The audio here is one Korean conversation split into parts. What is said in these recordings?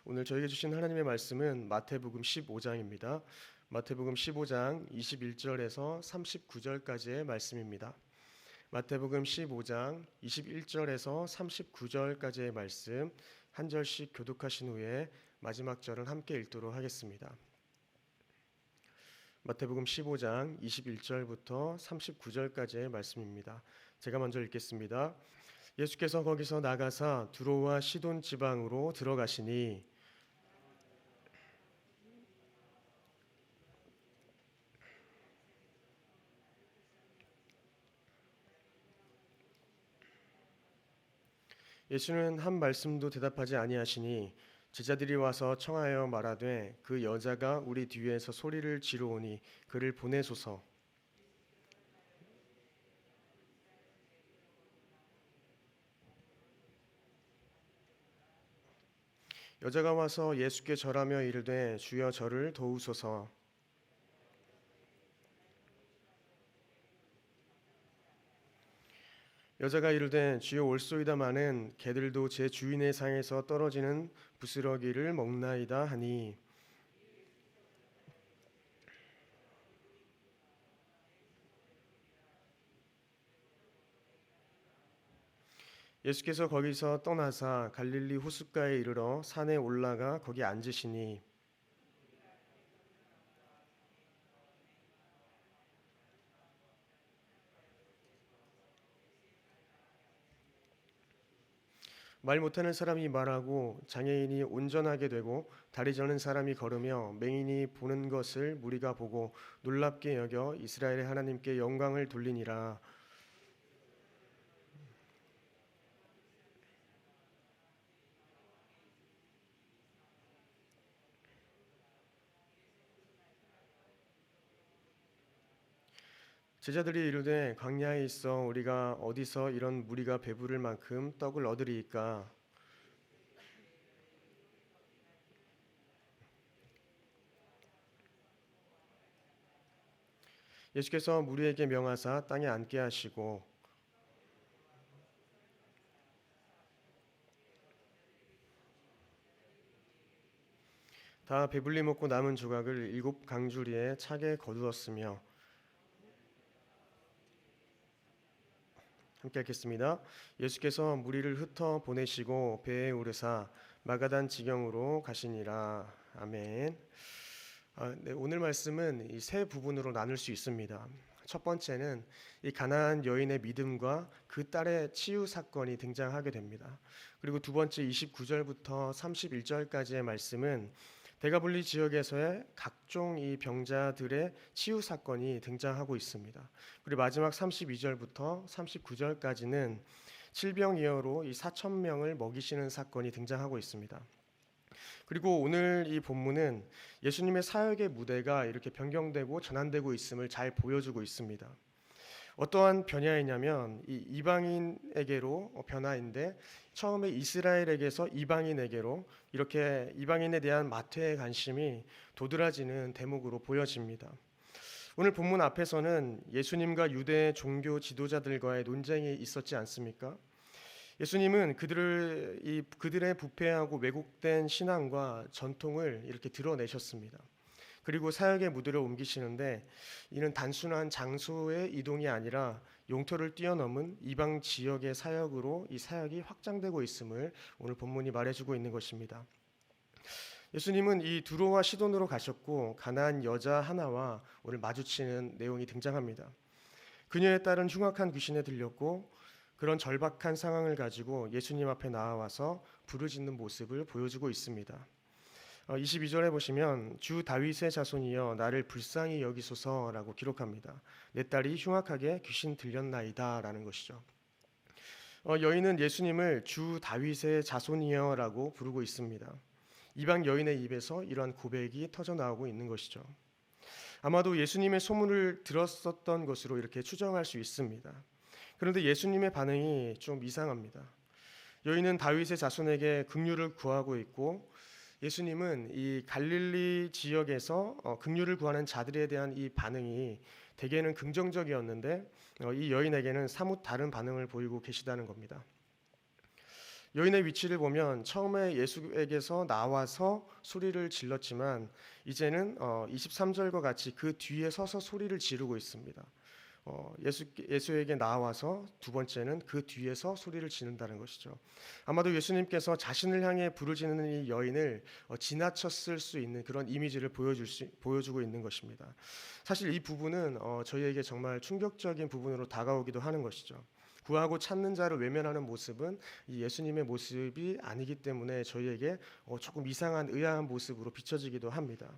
오늘 저에게 주신 하나님의 말씀은 마태복음 15장입니다. 마태복음 15장 21절에서 39절까지의 말씀입니다. 마태복음 15장 21절에서 39절까지의 말씀 한 절씩 교독하신 후에 마지막 절을 함께 읽도록 하겠습니다. 마태복음 15장 21절부터 39절까지의 말씀입니다. 제가 먼저 읽겠습니다. 예수께서 거기서 나가사 두로와 시돈 지방으로 들어가시니 예수는 한 말씀도 대답하지 아니하시니 제자들이 와서 청하여 말하되 그 여자가 우리 뒤에서 소리를 지르오니 그를 보내소서. 여자가 와서 예수께 절하며 이르되 주여 저를 도우소서. 여자가 이르되 주여 올소이다마는 개들도 제 주인의 상에서 떨어지는 부스러기를 먹나이다 하니 예수께서 거기서 떠나사 갈릴리 호숫가에 이르러 산에 올라가 거기 앉으시니 말 못하는 사람이 말하고 장애인이 온전하게 되고 다리 저는 사람이 걸으며 맹인이 보는 것을 무리가 보고 놀랍게 여겨 이스라엘의 하나님께 영광을 돌리니라. 제자들이 이르되 광야에 있어 우리가 어디서 이런 무리가 배부를 만큼 떡을 얻으리이까. 예수께서 무리에게 명하사 땅에 앉게 하시고 다 배불리 먹고 남은 조각을 7강주리에 차게 거두었으며 함께 읽겠습니다. 예수께서 무리를 흩어 보내시고 배에 오르사 마가단 지경으로 가시니라. 아멘. 네, 오늘 말씀은 이 세 부분으로 나눌 수 있습니다. 첫 번째는 이 가나안 여인의 믿음과 그 딸의 치유 사건이 등장하게 됩니다. 그리고 두 번째 29절부터 31절까지의 말씀은 데가볼리 지역에서의 각종 이 병자들의 치유 사건이 등장하고 있습니다. 그리고 마지막 32절부터 39절까지는 칠병이어로 이 4천 명을 먹이시는 사건이 등장하고 있습니다. 그리고 오늘 이 본문은 예수님의 사역의 무대가 이렇게 변경되고 전환되고 있음을 잘 보여주고 있습니다. 어떠한 변화이냐면 이 이방인에게로 변화인데 처음에 이스라엘에게서 이방인에게로 이렇게 이방인에 대한 마태의 관심이 도드라지는 대목으로 보여집니다. 오늘 본문 앞에서는 예수님과 유대 종교 지도자들과의 논쟁이 있었지 않습니까? 예수님은 그들의 부패하고 왜곡된 신앙과 전통을 이렇게 드러내셨습니다. 그리고 사역의 무대를 옮기시는데 이는 단순한 장소의 이동이 아니라 용토를 뛰어넘은 이방 지역의 사역으로 이 사역이 확장되고 있음을 오늘 본문이 말해주고 있는 것입니다. 예수님은 이 두로와 시돈으로 가셨고 가나안 여자 하나와 오늘 마주치는 내용이 등장합니다. 그녀에 따른 흉악한 귀신에 들렸고 그런 절박한 상황을 가지고 예수님 앞에 나와서 부르짖는 모습을 보여주고 있습니다. 22절에 보시면 주 다윗의 자손이여 나를 불쌍히 여기소서라고 기록합니다. 내 딸이 흉악하게 귀신 들렸나이다 라는 것이죠. 여인은 예수님을 주 다윗의 자손이여라고 부르고 있습니다. 이방 여인의 입에서 이러한 고백이 터져나오고 있는 것이죠. 아마도 예수님의 소문을 들었었던 것으로 이렇게 추정할 수 있습니다. 그런데 예수님의 반응이 좀 이상합니다. 여인은 다윗의 자손에게 긍휼을 구하고 있고 예수님은 이 갈릴리 지역에서 긍휼을 구하는 자들에 대한 이 반응이 대개는 긍정적이었는데 이 여인에게는 사뭇 다른 반응을 보이고 계시다는 겁니다. 여인의 위치를 보면 처음에 예수에게서 나와서 소리를 질렀지만 이제는 23절과 같이 그 뒤에 서서 소리를 지르고 있습니다. 예수에게 나와서 두 번째는 그 뒤에서 소리를 지른다는 것이죠. 아마도 예수님께서 자신을 향해 부르짖는 이 여인을 지나쳤을 수 있는 그런 이미지를 보여주고 있는 것입니다. 사실 이 부분은 저희에게 정말 충격적인 부분으로 다가오기도 하는 것이죠. 구하고 찾는 자를 외면하는 모습은 이 예수님의 모습이 아니기 때문에 저희에게 조금 이상한 의아한 모습으로 비춰지기도 합니다.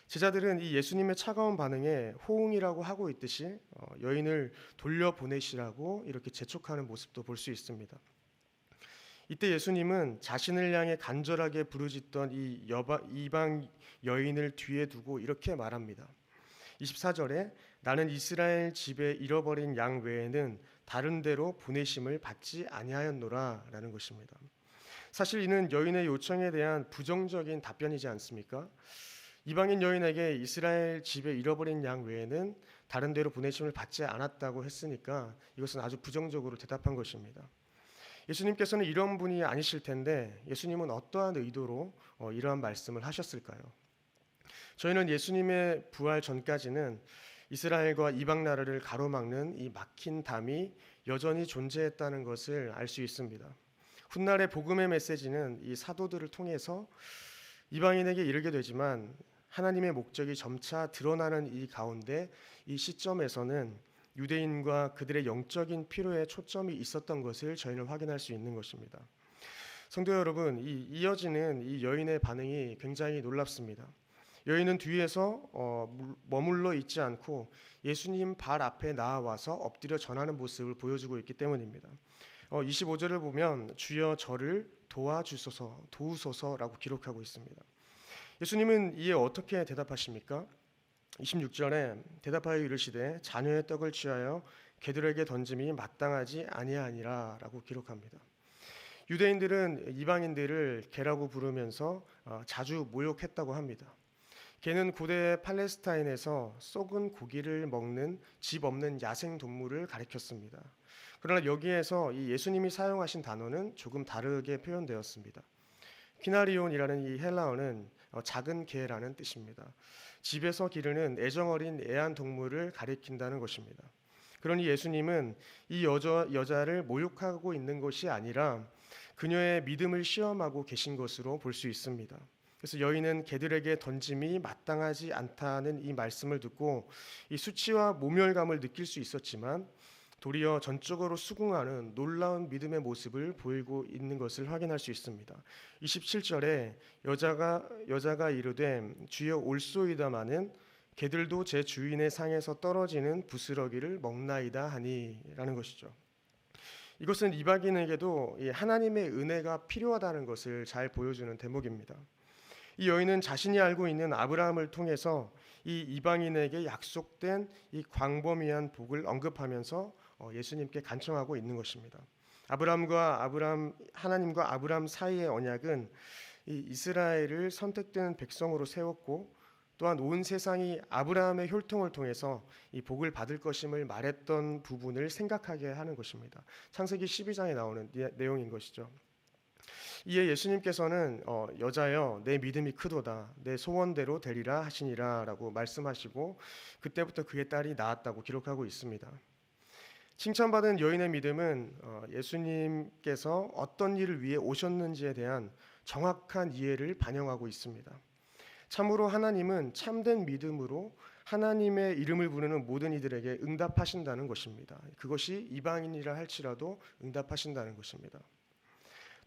제자들은 이 예수님의 차가운 반응에 호응이라고 하고 있듯이 여인을 돌려보내시라고 이렇게 재촉하는 모습도 볼 수 있습니다. 이때 예수님은 자신을 향해 간절하게 부르짖던 이 이방 여인을 뒤에 두고 이렇게 말합니다. 24절에 나는 이스라엘 집에 잃어버린 양 외에는 다른 데로 보내심을 받지 아니하였노라 라는 것입니다. 사실 이는 여인의 요청에 대한 부정적인 답변이지 않습니까? 이방인 여인에게 이스라엘 집에 잃어버린 양 외에는 다른 데로 보내심을 받지 않았다고 했으니까 이것은 아주 부정적으로 대답한 것입니다. 예수님께서는 이런 분이 아니실 텐데 예수님은 어떠한 의도로 이러한 말씀을 하셨을까요? 저희는 예수님의 부활 전까지는 이스라엘과 이방 나라를 가로막는 이 막힌 담이 여전히 존재했다는 것을 알 수 있습니다. 훗날의 복음의 메시지는 이 사도들을 통해서 이방인에게 이르게 되지만 하나님의 목적이 점차 드러나는 이 가운데 이 시점에서는 유대인과 그들의 영적인 필요에 초점이 있었던 것을 저희는 확인할 수 있는 것입니다. 성도 여러분, 이어지는 이 여인의 반응이 굉장히 놀랍습니다. 여인은 뒤에서 머물러 있지 않고 예수님 발 앞에 나와서 엎드려 전하는 모습을 보여주고 있기 때문입니다. 25절을 보면 주여 저를 도우소서라고 기록하고 있습니다. 예수님은 이에 어떻게 대답하십니까? 26절에 대답하여 이르시되 자녀의 떡을 취하여 개들에게 던짐이 마땅하지 아니하니라 라고 기록합니다. 유대인들은 이방인들을 개라고 부르면서 자주 모욕했다고 합니다. 개는 고대 팔레스타인에서 썩은 고기를 먹는 집 없는 야생 동물을 가리켰습니다. 그러나 여기에서 이 예수님이 사용하신 단어는 조금 다르게 표현되었습니다. 퀴나리온이라는 이 헬라어는 작은 개라는 뜻입니다. 집에서 기르는 애정어린 애완동물을 가리킨다는 것입니다. 그러니 예수님은 이 여자를 모욕하고 있는 것이 아니라 그녀의 믿음을 시험하고 계신 것으로 볼 수 있습니다. 그래서 여인은 개들에게 던짐이 마땅하지 않다는 이 말씀을 듣고 이 수치와 모멸감을 느낄 수 있었지만 도리어 전적으로 수긍하는 놀라운 믿음의 모습을 보이고 있는 것을 확인할 수 있습니다. 27절에 여자가 이르되 주여 올소이다마는 개들도 제 주인의 상에서 떨어지는 부스러기를 먹나이다 하니라는 것이죠. 이것은 이방인에게도 하나님의 은혜가 필요하다는 것을 잘 보여주는 대목입니다. 이 여인은 자신이 알고 있는 아브라함을 통해서 이 이방인에게 약속된 이 광범위한 복을 언급하면서 예수님께 간청하고 있는 것입니다. 하나님과 아브라함 사이의 언약은 이 이스라엘을 선택된 백성으로 세웠고 또한 온 세상이 아브라함의 혈통을 통해서 이 복을 받을 것임을 말했던 부분을 생각하게 하는 것입니다. 창세기 12장에 나오는 내용인 것이죠. 이에 예수님께서는 여자여 내 믿음이 크도다 내 소원대로 되리라 하시니라 라고 말씀하시고 그때부터 그의 딸이 낳았다고 기록하고 있습니다. 칭찬받은 여인의 믿음은 예수님께서 어떤 일을 위해 오셨는지에 대한 정확한 이해를 반영하고 있습니다. 참으로 하나님은 참된 믿음으로 하나님의 이름을 부르는 모든 이들에게 응답하신다는 것입니다. 그것이 이방인이라 할지라도 응답하신다는 것입니다.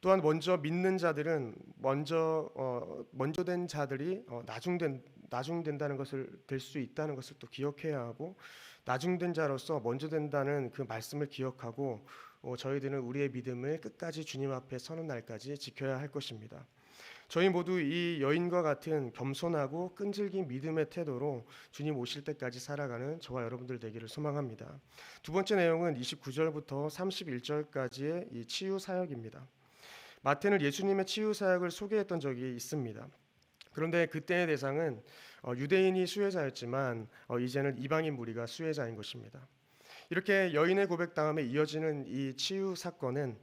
또한 먼저 믿는 자들은 먼저 된 자들이 나중된다는 것을 될 수 있다는 것을 또 기억해야 하고 나중된 자로서 먼저 된다는 그 말씀을 기억하고 저희들은 우리의 믿음을 끝까지 주님 앞에 서는 날까지 지켜야 할 것입니다. 저희 모두 이 여인과 같은 겸손하고 끈질긴 믿음의 태도로 주님 오실 때까지 살아가는 저와 여러분들 되기를 소망합니다. 두 번째 내용은 29절부터 31절까지의 이 치유 사역입니다. 마태는 예수님의 치유 사역을 소개했던 적이 있습니다. 그런데 그때의 대상은 유대인이 수혜자였지만 이제는 이방인 무리가 수혜자인 것입니다. 이렇게 여인의 고백 다음에 이어지는 이 치유 사건은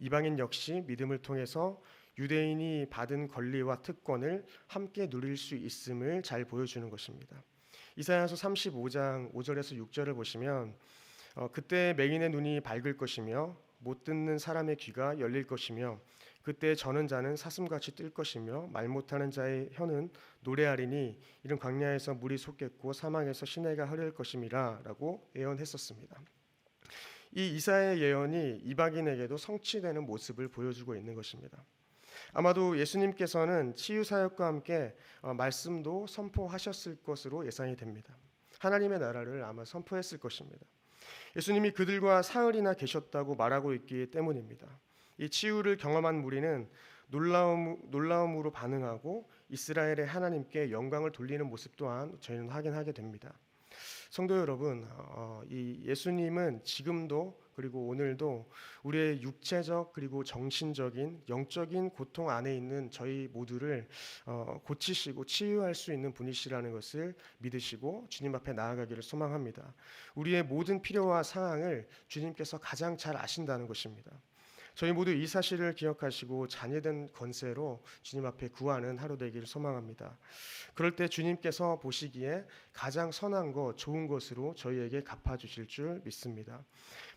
이방인 역시 믿음을 통해서 유대인이 받은 권리와 특권을 함께 누릴 수 있음을 잘 보여주는 것입니다. 이사야서 35장 5절에서 6절을 보시면 그때 맹인의 눈이 밝을 것이며 못 듣는 사람의 귀가 열릴 것이며 그때 저는 자는 사슴같이 뜰 것이며 말 못하는 자의 혀는 노래하리니 이른 광야에서 물이 솟겠고 사망에서 시내가 흐를 것임이라 라고 예언했었습니다. 이 이사야의 예언이 이방인에게도 성취되는 모습을 보여주고 있는 것입니다. 아마도 예수님께서는 치유 사역과 함께 말씀도 선포하셨을 것으로 예상이 됩니다. 하나님의 나라를 아마 선포했을 것입니다. 예수님이 그들과 사흘이나 계셨다고 말하고 있기 때문입니다. 이 치유를 경험한 무리는 놀라움으로 반응하고 이스라엘의 하나님께 영광을 돌리는 모습 또한 저희는 확인하게 됩니다. 성도 여러분, 이 예수님은 지금도 그리고 오늘도 우리의 육체적 그리고 정신적인 영적인 고통 안에 있는 저희 모두를 고치시고 치유할 수 있는 분이시라는 것을 믿으시고 주님 앞에 나아가기를 소망합니다. 우리의 모든 필요와 상황을 주님께서 가장 잘 아신다는 것입니다. 저희 모두 이 사실을 기억하시고 자녀된 권세로 주님 앞에 구하는 하루 되기를 소망합니다. 그럴 때 주님께서 보시기에 가장 선한 것, 좋은 것으로 저희에게 갚아주실 줄 믿습니다.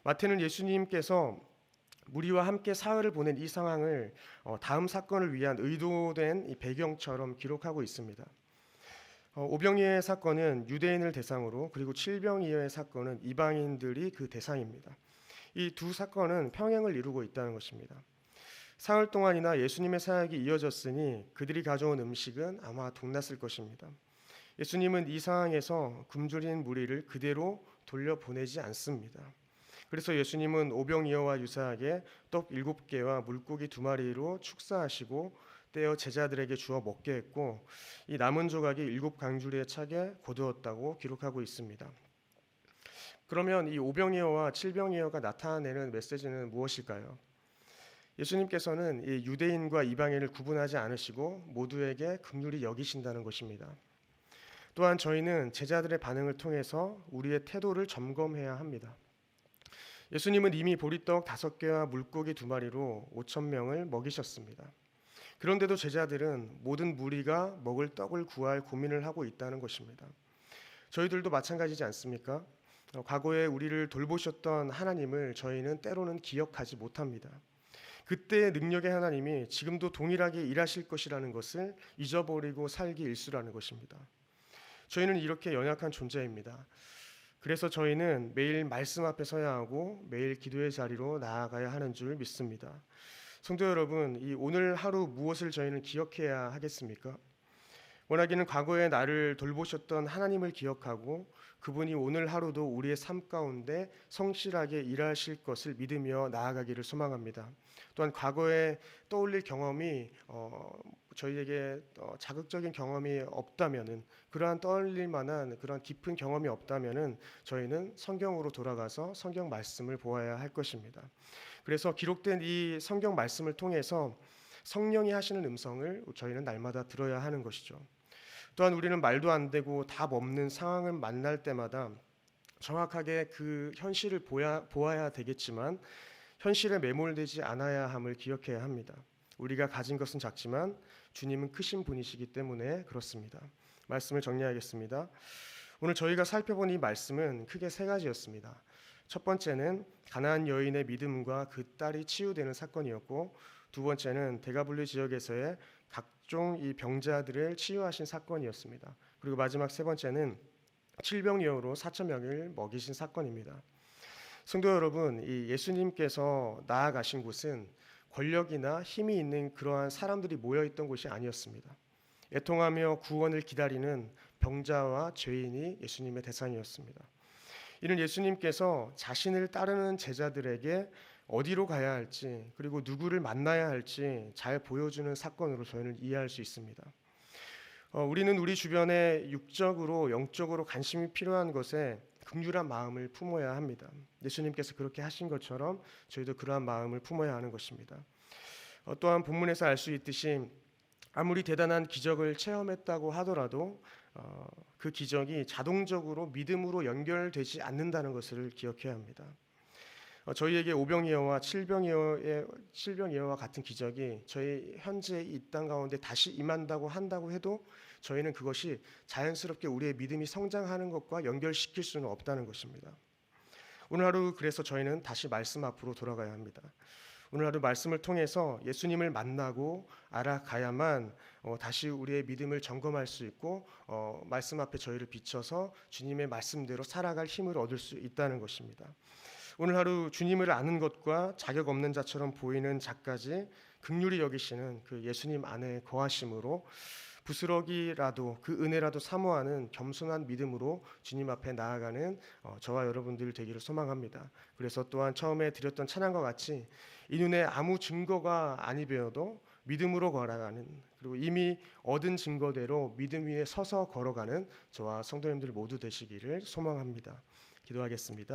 마태는 예수님께서 무리와 함께 사흘을 보낸 이 상황을 다음 사건을 위한 의도된 이 배경처럼 기록하고 있습니다. 오병이어의 사건은 유대인을 대상으로 그리고 칠병이어의 사건은 이방인들이 그 대상입니다. 이 두 사건은 평행을 이루고 있다는 것입니다. 사흘 동안이나 예수님의 사역이 이어졌으니 그들이 가져온 음식은 아마 동났을 것입니다. 예수님은 이 상황에서 굶주린 무리를 그대로 돌려보내지 않습니다. 그래서 예수님은 오병이어와 유사하게 떡 7개와 물고기 2마리로 축사하시고 떼어 제자들에게 주어 먹게 했고 이 남은 조각이 7강줄에 차게 거두었다고 기록하고 있습니다. 그러면 이 오병이어와 칠병이어가 나타내는 메시지는 무엇일까요? 예수님께서는 이 유대인과 이방인을 구분하지 않으시고 모두에게 긍휼히 여기신다는 것입니다. 또한 저희는 제자들의 반응을 통해서 우리의 태도를 점검해야 합니다. 예수님은 이미 보리떡 5개와 물고기 2마리로 5,000명을 먹이셨습니다. 그런데도 제자들은 모든 무리가 먹을 떡을 구할 고민을 하고 있다는 것입니다. 저희들도 마찬가지지 않습니까? 과거에 우리를 돌보셨던 하나님을 저희는 때로는 기억하지 못합니다. 그때의 능력의 하나님이 지금도 동일하게 일하실 것이라는 것을 잊어버리고 살기 일쑤라는 것입니다. 저희는 이렇게 연약한 존재입니다. 그래서 저희는 매일 말씀 앞에 서야 하고 매일 기도의 자리로 나아가야 하는 줄 믿습니다. 성도 여러분, 이 오늘 하루 무엇을 저희는 기억해야 하겠습니까? 원하기는 과거에 나를 돌보셨던 하나님을 기억하고 그분이 오늘 하루도 우리의 삶 가운데 성실하게 일하실 것을 믿으며 나아가기를 소망합니다. 또한 과거에 떠올릴 경험이 저희에게 자극적인 경험이 없다면은 그러한 떠올릴 만한 그런 깊은 경험이 없다면은 저희는 성경으로 돌아가서 성경 말씀을 보아야 할 것입니다. 그래서 기록된 이 성경 말씀을 통해서 성령이 하시는 음성을 저희는 날마다 들어야 하는 것이죠. 또한 우리는 말도 안 되고 답 없는 상황을 만날 때마다 정확하게 그 현실을 보아야 되겠지만 현실에 매몰되지 않아야 함을 기억해야 합니다. 우리가 가진 것은 작지만 주님은 크신 분이시기 때문에 그렇습니다. 말씀을 정리하겠습니다. 오늘 저희가 살펴본 이 말씀은 크게 3가지였습니다. 첫 번째는 가나안 여인의 믿음과 그 딸이 치유되는 사건이었고, 두 번째는 데가블리 지역에서의 각종 이 병자들을 치유하신 사건이었습니다. 그리고 마지막 3번째는 칠병이어로 4,000명을 먹이신 사건입니다. 성도 여러분, 이 예수님께서 나아가신 곳은 권력이나 힘이 있는 그러한 사람들이 모여있던 곳이 아니었습니다. 애통하며 구원을 기다리는 병자와 죄인이 예수님의 대상이었습니다. 이는 예수님께서 자신을 따르는 제자들에게 어디로 가야 할지 그리고 누구를 만나야 할지 잘 보여주는 사건으로 저희는 이해할 수 있습니다. 우리는 우리 주변에 육적으로 영적으로 관심이 필요한 것에 긍휼한 마음을 품어야 합니다. 예수님께서 그렇게 하신 것처럼 저희도 그러한 마음을 품어야 하는 것입니다. 또한 본문에서 알 수 있듯이 아무리 대단한 기적을 체험했다고 하더라도 그 기적이 자동적으로 믿음으로 연결되지 않는다는 것을 기억해야 합니다. 저희에게 오병이어와 칠병이어와 같은 기적이 저희 현재 이 땅 가운데 다시 임한다고 한다고 해도 저희는 그것이 자연스럽게 우리의 믿음이 성장하는 것과 연결시킬 수는 없다는 것입니다. 오늘 하루 그래서 저희는 다시 말씀 앞으로 돌아가야 합니다. 오늘 하루 말씀을 통해서 예수님을 만나고 알아가야만 다시 우리의 믿음을 점검할 수 있고 말씀 앞에 저희를 비춰서 주님의 말씀대로 살아갈 힘을 얻을 수 있다는 것입니다. 오늘 하루 주님을 아는 것과 자격 없는 자처럼 보이는 자까지 긍휼히 여기시는 그 예수님 안에 거하심으로 부스러기라도 그 은혜라도 사모하는 겸손한 믿음으로 주님 앞에 나아가는 저와 여러분들 되기를 소망합니다. 그래서 또한 처음에 드렸던 찬양과 같이 이 눈에 아무 증거가 아니 되어도 믿음으로 걸어가는, 그리고 이미 얻은 증거대로 믿음 위에 서서 걸어가는 저와 성도님들 모두 되시기를 소망합니다. 기도하겠습니다.